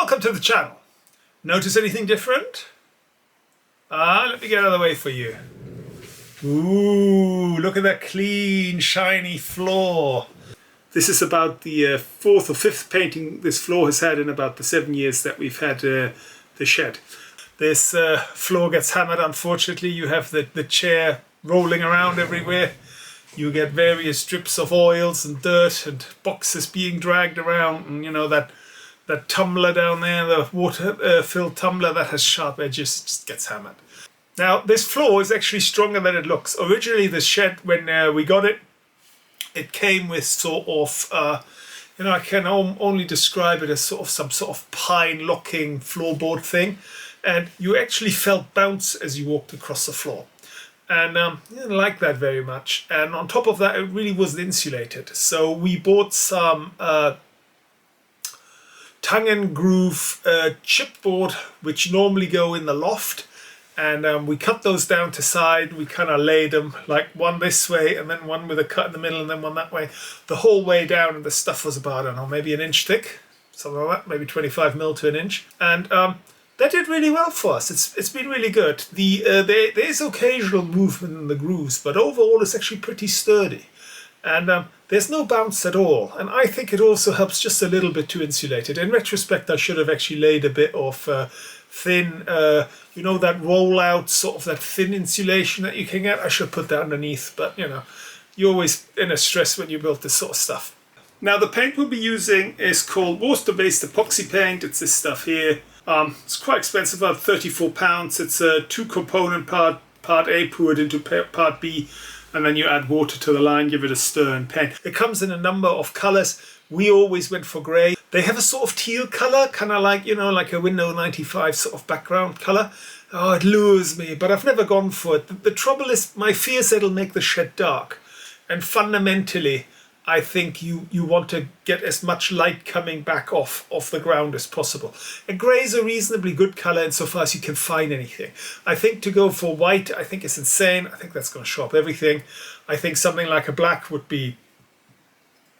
Welcome to the channel. Notice anything different? Let me get out of the way for you. Ooh, look at that clean, shiny floor. This is about the fourth or fifth painting this floor has had in about the 7 years that we've had the shed. This floor gets hammered, unfortunately. You have the chair rolling around everywhere. You get various drips of oils and dirt and boxes being dragged around, and you know that tumbler down there, the water filled tumbler that has sharp edges, just gets hammered. Now this floor is actually stronger than it looks. Originally this shed, when we got it, it came with sort of, I can only describe it as some sort of pine locking floorboard thing, and you actually felt bounce as you walked across the floor. And I didn't like that very much. And on top of that, it really wasn't insulated. So we bought some tongue and groove chipboard, which normally go in the loft. And we cut those down to side. We kind of laid them like one this way and then one with a cut in the middle and then one that way. The whole way down, and the stuff was about, I don't know, maybe an inch thick, something like that, maybe 25 mil to an inch. And that did really well for us. It's been really good. There's occasional movement in the grooves, but overall it's actually pretty sturdy. And there's no bounce at all. And I think it also helps just a little bit to insulate it. In retrospect, I should have actually laid a bit of thin, that rollout, sort of that thin insulation that you can get. I should put that underneath, but you're always in a stress when you build this sort of stuff. Now the paint we'll be using is called water-based epoxy paint. It's this stuff here. It's quite expensive, about £34. It's a two-component part A poured into part B, and then you add water to the line, give it a stir and paint. It comes in a number of colors. We always went for grey. They have a sort of teal color, kind of like, like a Windows 95 sort of background color. Oh, it lures me, but I've never gone for it. The trouble is, my fear is it'll make the shed dark. And fundamentally, I think you want to get as much light coming back off the ground as possible. And grey is a reasonably good color insofar as you can find anything. I think to go for white, I think it's insane. I think that's going to show up everything. I think something like a black would be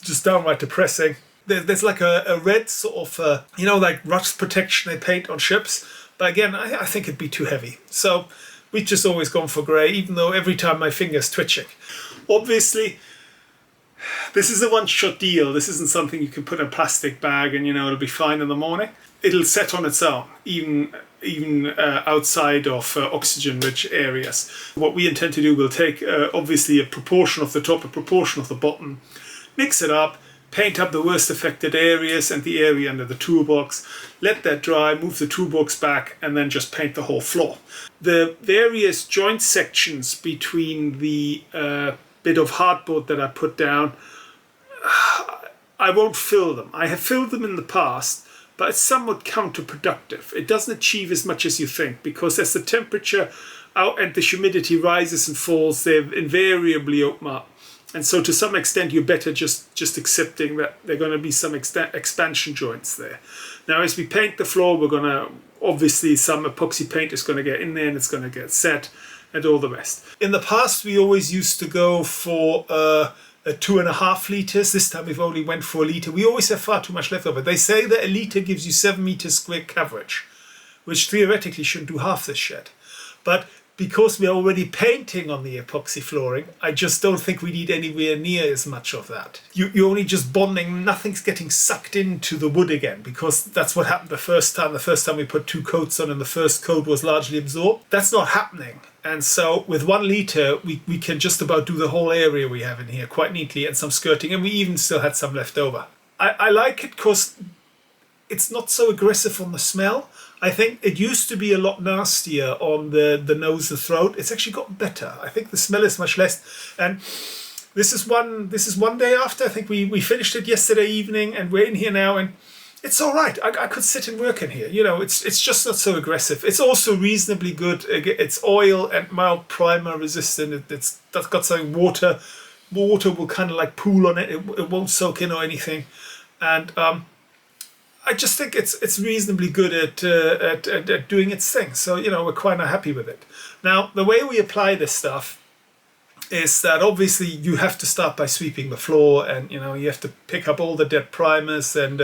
just downright depressing. There's like a red sort of, like rust protection they paint on ships. But again, I think it'd be too heavy. So we've just always gone for grey, even though every time my finger's twitching. Obviously, this is a one-shot deal. This isn't something you can put in a plastic bag and it'll be fine in the morning. It'll set on its own, even outside of oxygen-rich areas. What we intend to do, we'll take obviously a proportion of the top, a proportion of the bottom, mix it up, paint up the worst affected areas and the area under the toolbox, let that dry, move the toolbox back, and then just paint the whole floor. The various joint sections between the bit of hardboard that I put down, I won't fill them. I have filled them in the past, but it's somewhat counterproductive. It doesn't achieve as much as you think, because as the temperature out and the humidity rises and falls, they invariably open up. And so to some extent, you're better just accepting that there are going to be some expansion joints there. Now, as we paint the floor, we're going to, obviously, some epoxy paint is going to get in there and it's going to get set, and all the rest. In the past, we always used to go for 2.5 liters. This time we've only went for a liter. We always have far too much left over. They say that a liter gives you 7 meters square coverage, which theoretically should do half this shed. But because we're already painting on the epoxy flooring, I just don't think we need anywhere near as much of that. You're only just bonding, nothing's getting sucked into the wood again, because that's what happened the first time. The first time we put 2 coats on and the first coat was largely absorbed. That's not happening. And so with 1 liter, we can just about do the whole area we have in here quite neatly, and some skirting, and we even still had some left over. I like it because it's not so aggressive on the smell. I think it used to be a lot nastier on the nose, the throat. It's actually gotten better. I think the smell is much less. And this is one day after. I think we finished it yesterday evening, and we're in here now, and it's all right. I could sit and work in here. It's just not so aggressive. It's also reasonably good. It's oil and mild primer resistant. That's got something water. Water will kind of like pool on it. It won't soak in or anything. And I just think it's reasonably good at doing its thing. So, we're quite happy with it. Now, the way we apply this stuff is that obviously you have to start by sweeping the floor, and, you have to pick up all the dead primers and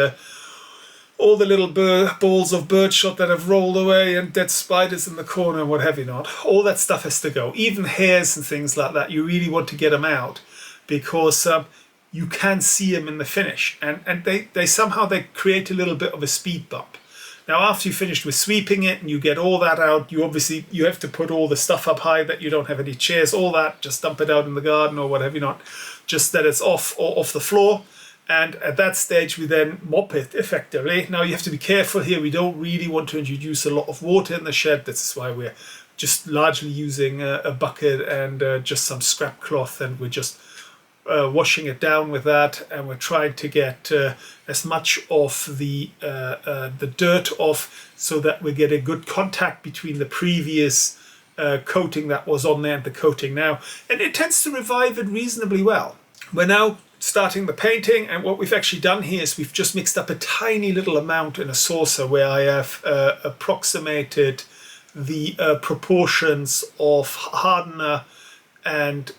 all the little balls of birdshot that have rolled away and dead spiders in the corner and what have you not. All that stuff has to go. Even hairs and things like that, you really want to get them out because you can see them in the finish. And they somehow they create a little bit of a speed bump. Now, after you finished with sweeping it and you get all that out, you have to put all the stuff up high that you don't have any chairs, all that, just dump it out in the garden or whatever, not just that it's off the floor. And at that stage, we then mop it effectively. Now, you have to be careful here. We don't really want to introduce a lot of water in the shed. This is why we're just largely using a bucket and just some scrap cloth, and we're just washing it down with that, and we're trying to get as much of the dirt off so that we get a good contact between the previous coating that was on there and the coating now, and it tends to revive it reasonably well. We're now starting the painting, and what we've actually done here is we've just mixed up a tiny little amount in a saucer where I have approximated the proportions of hardener and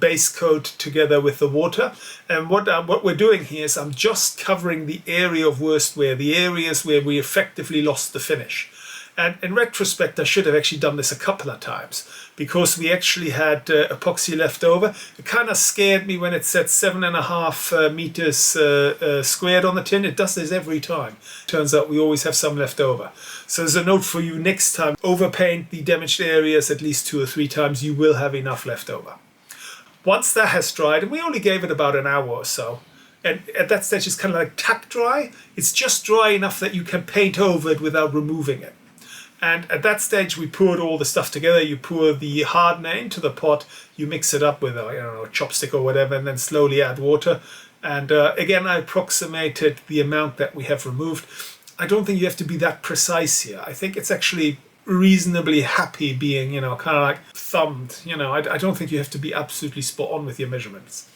base coat together with the water. And what we're doing here is I'm just covering the area of worst wear, the areas where we effectively lost the finish. And in retrospect, I should have actually done this a couple of times because we actually had epoxy left over. It kind of scared me when it said 7.5 meters squared on the tin. It does this every time. Turns out we always have some left over. So there's a note for you next time. Overpaint the damaged areas at least 2 or 3 times. You will have enough left over. Once that has dried, and we only gave it about an hour or so, and at that stage it's kind of like tack dry. It's just dry enough that you can paint over it without removing it. And at that stage, we poured all the stuff together. You pour the hardener into the pot, you mix it up with a chopstick or whatever, and then slowly add water. And again, I approximated the amount that we have removed. I don't think you have to be that precise here. I think it's actually reasonably happy being, kind of like thumbed. I don't think you have to be absolutely spot on with your measurements.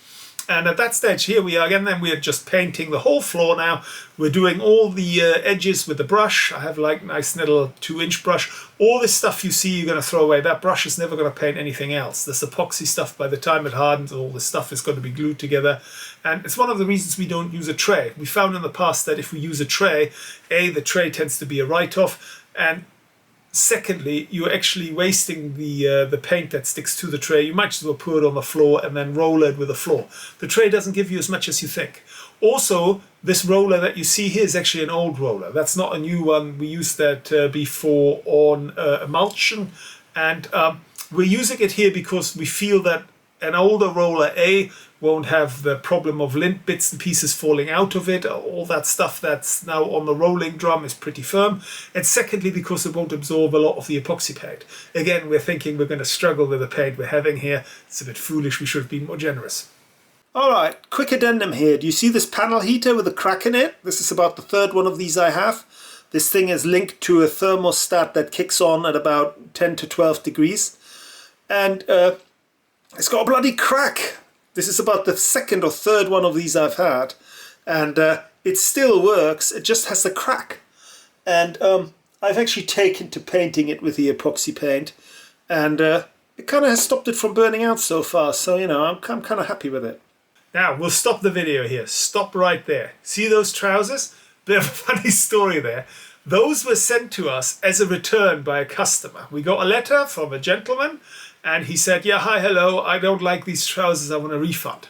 And at that stage, here we are again, then we're just painting the whole floor now. We're doing all the edges with the brush. I have like nice little 2-inch brush. All this stuff you see you're going to throw away. That brush is never going to paint anything else. This epoxy stuff, by the time it hardens, all this stuff is going to be glued together. And it's one of the reasons we don't use a tray. We found in the past that if we use a tray, the tray tends to be a write-off, and secondly, you're actually wasting the paint that sticks to the tray. You might as well pour it on the floor and then roll it with the floor. The tray doesn't give you as much as you think. Also, this roller that you see here is actually an old roller. That's not a new one. We used that before on emulsion, and we're using it here because we feel that an older roller won't have the problem of lint bits and pieces falling out of it. All that stuff that's now on the rolling drum is pretty firm. And secondly, because it won't absorb a lot of the epoxy paint. Again, we're thinking we're going to struggle with the paint we're having here. It's a bit foolish. We should have been more generous. All right, quick addendum here. Do you see this panel heater with a crack in it? This is about the 3rd one of these I have. This thing is linked to a thermostat that kicks on at about 10 to 12 degrees. And it's got a bloody crack. This is about the 2nd or 3rd one of these I've had. And it still works. It just has a crack. And I've actually taken to painting it with the epoxy paint. And it kind of has stopped it from burning out so far. So, I'm kind of happy with it. Now, we'll stop the video here. Stop right there. See those trousers? Bit of a funny story there. Those were sent to us as a return by a customer. We got a letter from a gentleman, and he said, yeah, hi, hello, I don't like these trousers, I want a refund.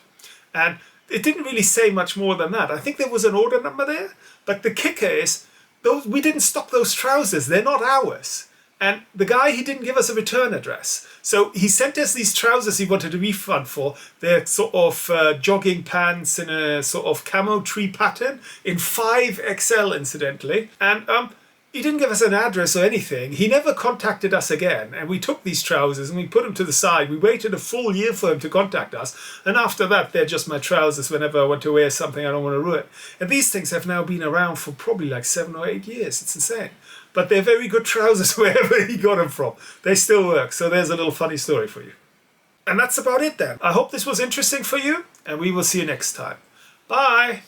And it didn't really say much more than that. I think there was an order number there, but the kicker is, we didn't stock those trousers, they're not ours. And the guy, he didn't give us a return address. So he sent us these trousers he wanted a refund for. They're sort of jogging pants in a sort of camo tree pattern in 5XL, incidentally. And he didn't give us an address or anything. He never contacted us again. And we took these trousers and we put them to the side. We waited a full year for him to contact us. And after that, they're just my trousers whenever I want to wear something I don't want to ruin. And these things have now been around for probably like 7 or 8 years. It's insane. But they're very good trousers wherever he got them from. They still work. So there's a little funny story for you. And that's about it then. I hope this was interesting for you, and we will see you next time. Bye.